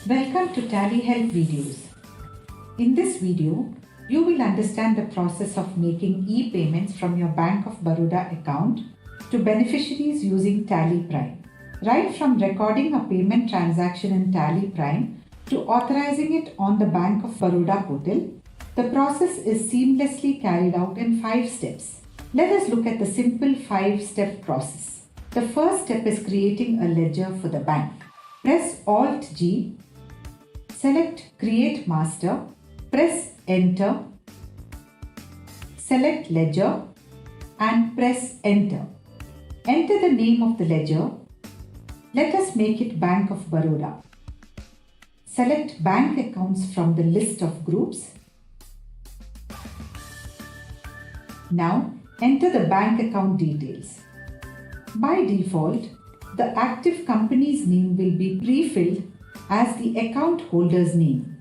Welcome to Tally Help videos. In this video, you will understand the process of making e-payments from your Bank of Baroda account to beneficiaries using TallyPrime. Right from recording a payment transaction in TallyPrime to authorizing it on the Bank of Baroda portal, the process is seamlessly carried out in 5 steps. Let us look at the simple 5-step process. The first step is creating a ledger for the bank. Press Alt-G, select Create Master, press Enter, select Ledger and press Enter. Enter the name of the ledger. Let us make it Bank of Baroda. Select bank accounts from the list of groups. Now enter the bank account details. By default, the active company's name will be pre-filled as the account holder's name.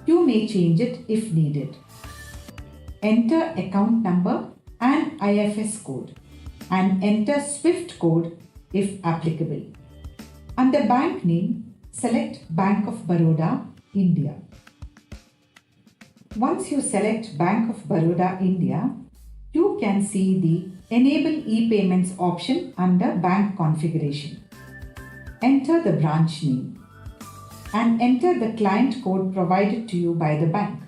You may change it if needed. Enter account number and IFS code and enter SWIFT code if applicable. Under bank name, select Bank of Baroda, India. Once you select Bank of Baroda, India, you can see the Enable e-payments option under Bank Configuration. Enter the branch name and enter the client code provided to you by the bank.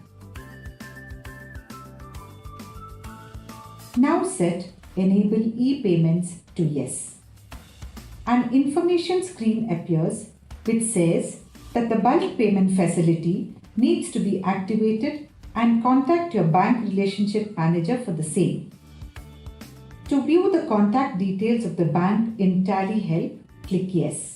Now set Enable e-payments to Yes. An information screen appears which says that the bulk payment facility needs to be activated and contact your bank relationship manager for the same. To view the contact details of the bank in Tally Help, click Yes.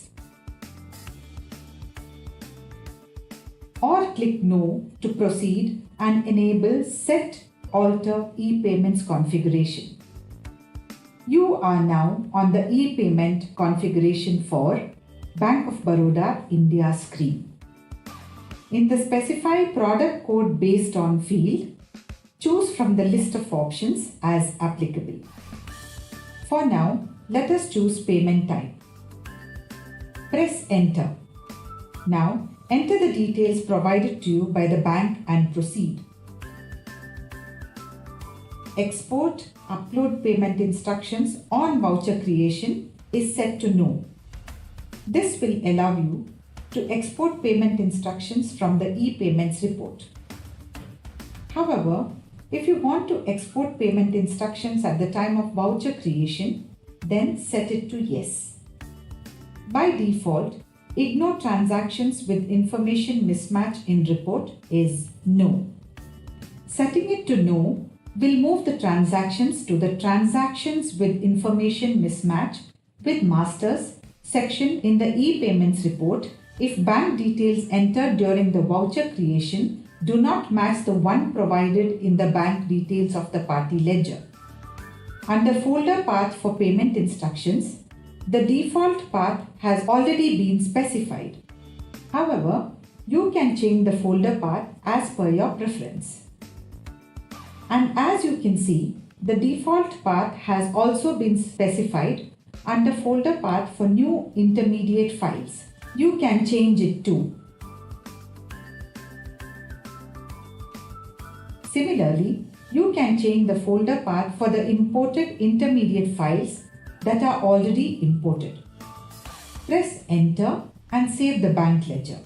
Or click No to proceed and enable Set Alter e-payments configuration. You are now on the e-payment configuration for Bank of Baroda India screen. In the Specify Product Code Based on field, choose from the list of options as applicable. For now, let us choose Payment Type. Press Enter. Now, enter the details provided to you by the bank and proceed. Export Upload Payment Instructions on voucher creation is set to No. This will allow you to export payment instructions from the e-payments report. However, if you want to export payment instructions at the time of voucher creation, then set it to Yes. By default, Ignore transactions with information mismatch in report is No. Setting it to No will move the transactions to the Transactions with Information Mismatch with Masters section in the e-payments report if bank details entered during the voucher creation do not match the one provided in the bank details of the party ledger. Under folder path for payment instructions, the default path has already been specified. However, you can change the folder path as per your preference. And as you can see, the default path has also been specified under folder path for new intermediate files. You can change it too. Similarly, you can change the folder path for the imported intermediate files that are already imported. Press Enter and save the bank ledger.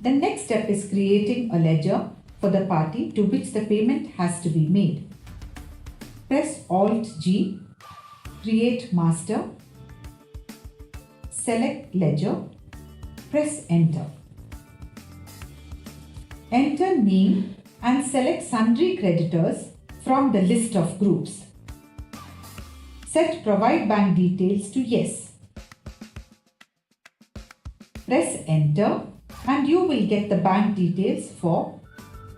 The next step is creating a ledger for the party to which the payment has to be made. Press Alt-G, Create Master, select Ledger, press Enter. Enter name and select Sundry Creditors from the list of groups. Set Provide Bank Details to Yes. Press Enter and you will get the bank details for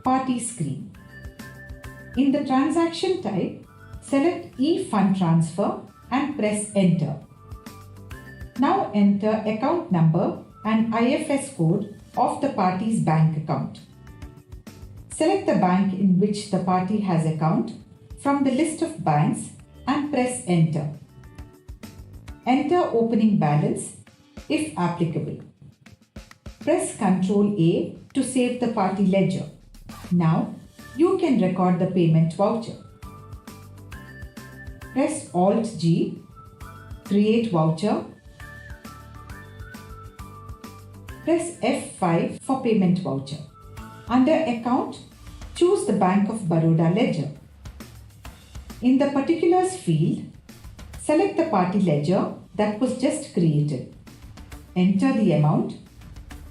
Party screen. In the transaction type, select E-Fund Transfer and press Enter. Now enter account number and IFS code of the party's bank account. Select the bank in which the party has account from the list of banks and press Enter. Enter opening balance if applicable. Press Ctrl A to save the party ledger. Now you can record the payment voucher. Press Alt G, create voucher. Press F5 for payment voucher. Under Account, choose the Bank of Baroda ledger. In the Particulars field, select the party ledger that was just created. Enter the amount.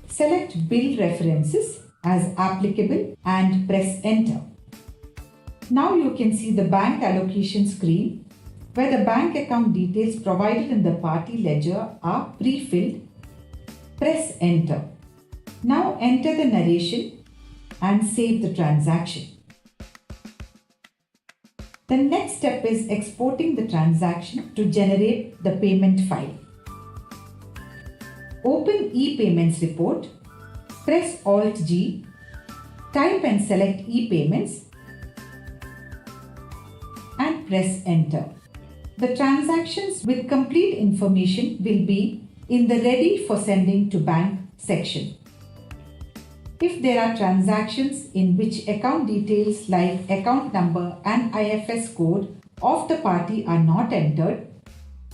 Select Bill References as applicable and press Enter. Now you can see the bank allocation screen where the bank account details provided in the party ledger are pre-filled. Press Enter. Now enter the narration and save the transaction. The next step is exporting the transaction to generate the payment file. Open e-Payments report, press Alt G, type and select e-Payments and press Enter. The transactions with complete information will be in the Ready for Sending to Bank section. If there are transactions in which account details like account number and IFS code of the party are not entered,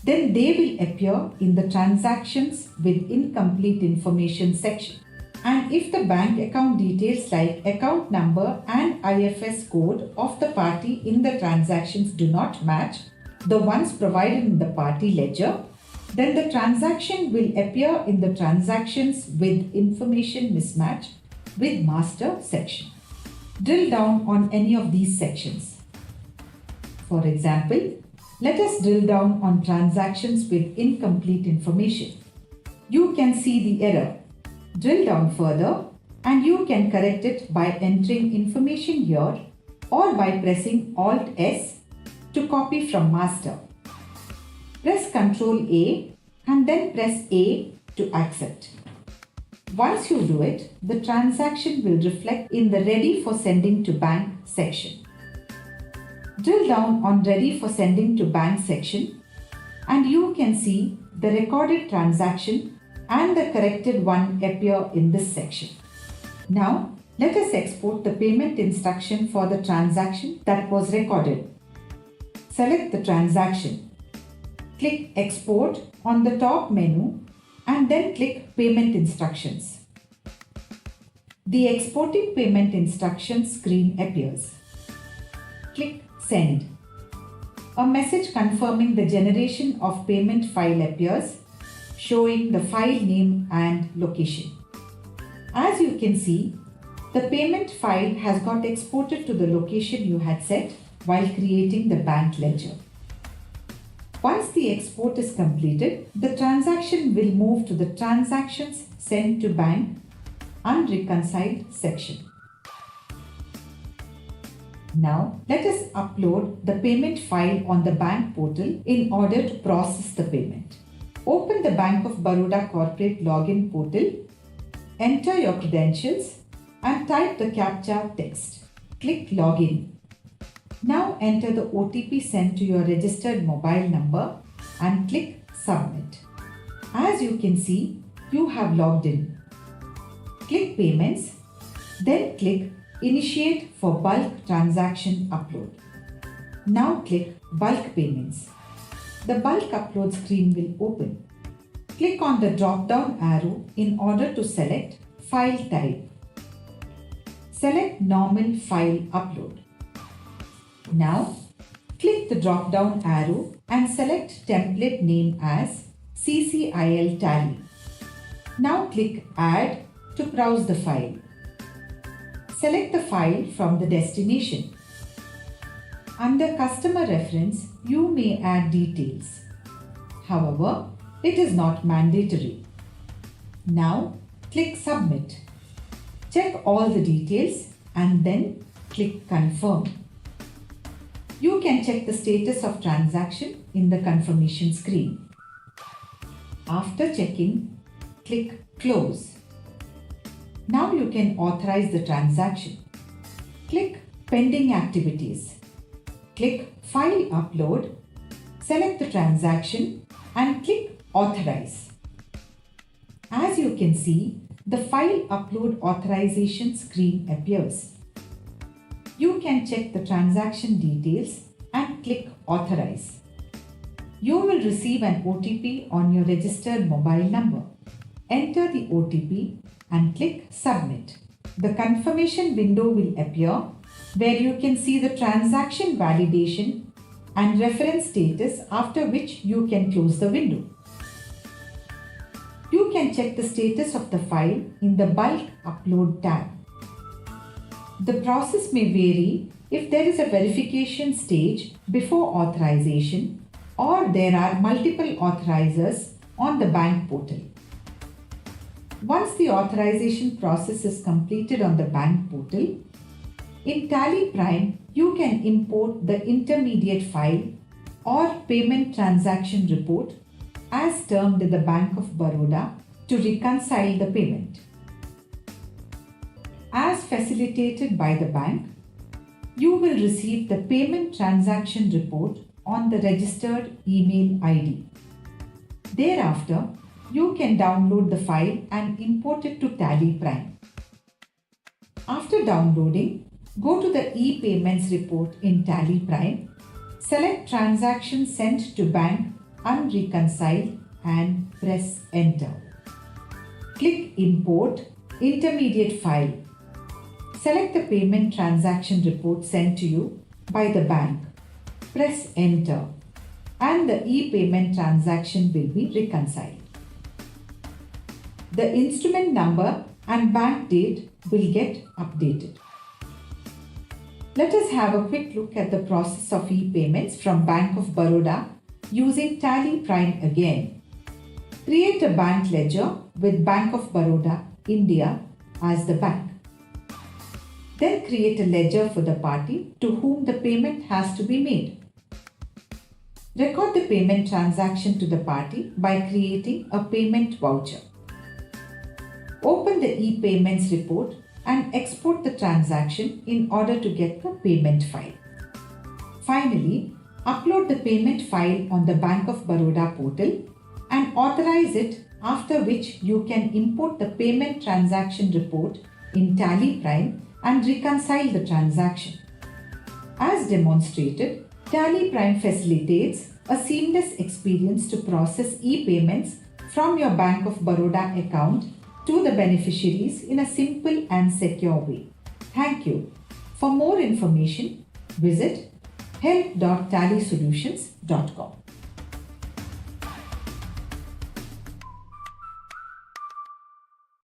then they will appear in the Transactions with Incomplete Information section. And if the bank account details like account number and IFS code of the party in the transactions do not match the ones provided in the party ledger, then the transaction will appear in the Transactions with Information Mismatch with Master section. Drill down on any of these sections. For example, let us drill down on Transactions with Incomplete Information. You can see the error. Drill down further and you can correct it by entering information here or by pressing Alt S to copy from Master. Press Ctrl A and then press A to accept. Once you do it, the transaction will reflect in the Ready for Sending to Bank section. Drill down on Ready for Sending to Bank section and you can see the recorded transaction and the corrected one appear in this section. Now, let us export the payment instruction for the transaction that was recorded. Select the transaction. Click Export on the top menu and then click Payment Instructions. The Exporting Payment Instructions screen appears. Click Send. A message confirming the generation of payment file appears, showing the file name and location. As you can see, the payment file has got exported to the location you had set while creating the bank ledger. Once the export is completed, the transaction will move to the Transactions Sent to Bank Unreconciled section. Now, let us upload the payment file on the bank portal in order to process the payment. Open the Bank of Baroda corporate login portal, enter your credentials and type the CAPTCHA text. Click Login. Now enter the OTP sent to your registered mobile number and click Submit. As you can see, you have logged in. Click Payments, then click Initiate for bulk transaction upload. Now click Bulk Payments. The bulk upload screen will open. Click on the drop-down arrow in order to select File Type. Select Normal File Upload. Now, click the drop-down arrow and select template name as CCIL Tally. Now click Add to browse the file. Select the file from the destination. Under Customer Reference, you may add details. However, it is not mandatory. Now, click Submit. Check all the details and then click Confirm. You can check the status of transaction in the confirmation screen. After checking, click Close. Now you can authorize the transaction. Click Pending Activities. Click File Upload, select the transaction and click Authorize. As you can see, the file upload authorization screen appears. You can check the transaction details and click Authorize. You will receive an OTP on your registered mobile number. Enter the OTP and click Submit. The confirmation window will appear where you can see the transaction validation and reference status, after which you can close the window. You can check the status of the file in the Bulk Upload tab. The process may vary if there is a verification stage before authorization or there are multiple authorizers on the bank portal. Once the authorization process is completed on the bank portal, in TallyPrime, you can import the intermediate file or payment transaction report as termed in the Bank of Baroda to reconcile the payment. As facilitated by the bank, you will receive the payment transaction report on the registered email ID. Thereafter, you can download the file and import it to TallyPrime. After downloading, go to the e-payments report in TallyPrime, select transaction sent to bank unreconciled and press enter. Click Import Intermediate File. Select the payment transaction report sent to you by the bank. Press enter and the e-payment transaction will be reconciled. The instrument number and bank date will get updated. Let us have a quick look at the process of e-payments from Bank of Baroda using TallyPrime again. Create a bank ledger with Bank of Baroda, India as the bank. Then create a ledger for the party to whom the payment has to be made. Record the payment transaction to the party by creating a payment voucher. Open the e-payments report and export the transaction in order to get the payment file. Finally, upload the payment file on the Bank of Baroda portal and authorize it, after which you can import the payment transaction report in TallyPrime and reconcile the transaction. As demonstrated, TallyPrime facilitates a seamless experience to process e-payments from your Bank of Baroda account to the beneficiaries in a simple and secure way. Thank you. For more information, visit help.tallysolutions.com.